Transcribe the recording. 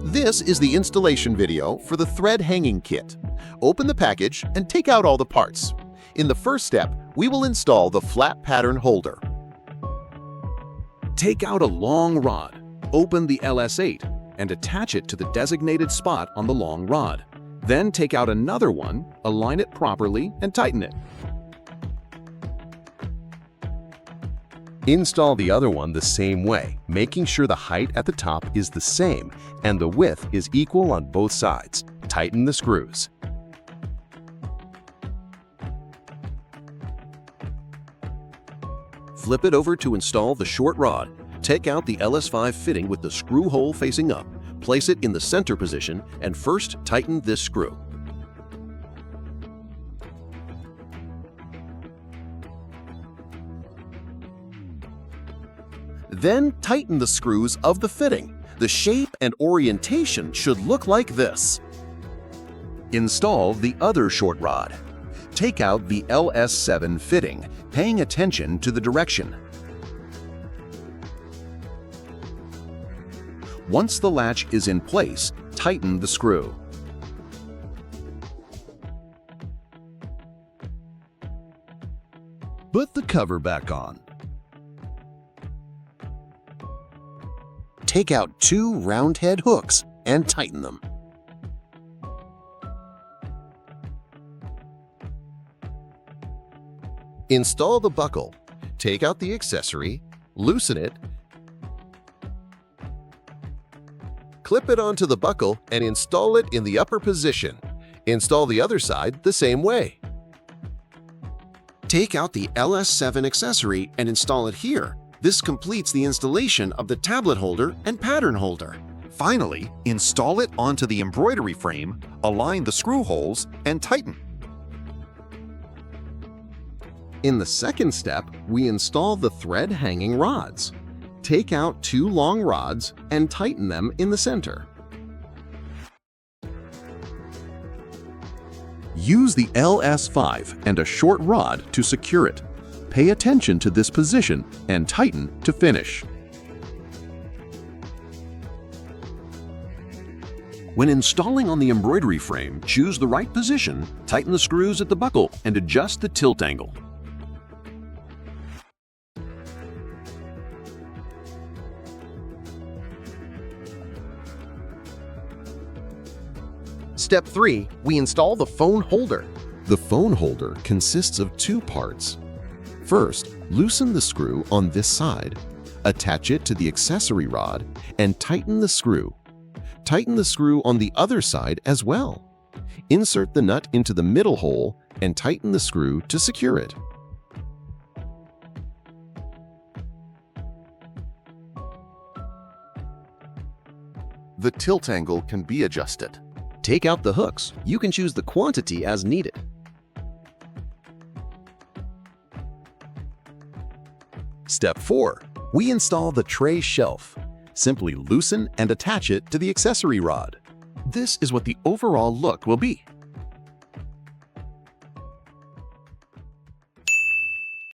This is the installation video for the thread hanging kit. Open the package and take out all the parts. In the first step, we will install the flat pattern holder. Take out a long rod, open the LS8, and attach it to the designated spot on the long rod. Then take out another one, align it properly, and tighten it. Install the other one the same way, making sure the height at the top is the same and the width is equal on both sides. Tighten the screws. Flip it over to install the short rod. Take out the LS5 fitting with the screw hole facing up. Place it in the center position and first tighten this screw. Then tighten the screws of the fitting. The shape and orientation should look like this. Install the other short rod. Take out the LS7 fitting, paying attention to the direction. Once the latch is in place, tighten the screw. Put the cover back on. Take out two round head hooks and tighten them. Install the buckle. Take out the accessory, loosen it, clip it onto the buckle and install it in the upper position. Install the other side the same way. Take out the LS7 accessory and install it here. This completes the installation of the tablet holder and pattern holder. Finally, install it onto the embroidery frame, align the screw holes, and tighten. In the second step, we install the thread hanging rods. Take out two long rods and tighten them in the center. Use the LS5 and a short rod to secure it. Pay attention to this position and tighten to finish. When installing on the embroidery frame, choose the right position, tighten the screws at the buckle, and adjust the tilt angle. Step 3. We install the phone holder. The phone holder consists of two parts. First, loosen the screw on this side, attach it to the accessory rod, and tighten the screw. Tighten the screw on the other side as well. Insert the nut into the middle hole and tighten the screw to secure it. The tilt angle can be adjusted. Take out the hooks. You can choose the quantity as needed. Step 4. We install the tray shelf. Simply loosen and attach it to the accessory rod. This is what the overall look will be.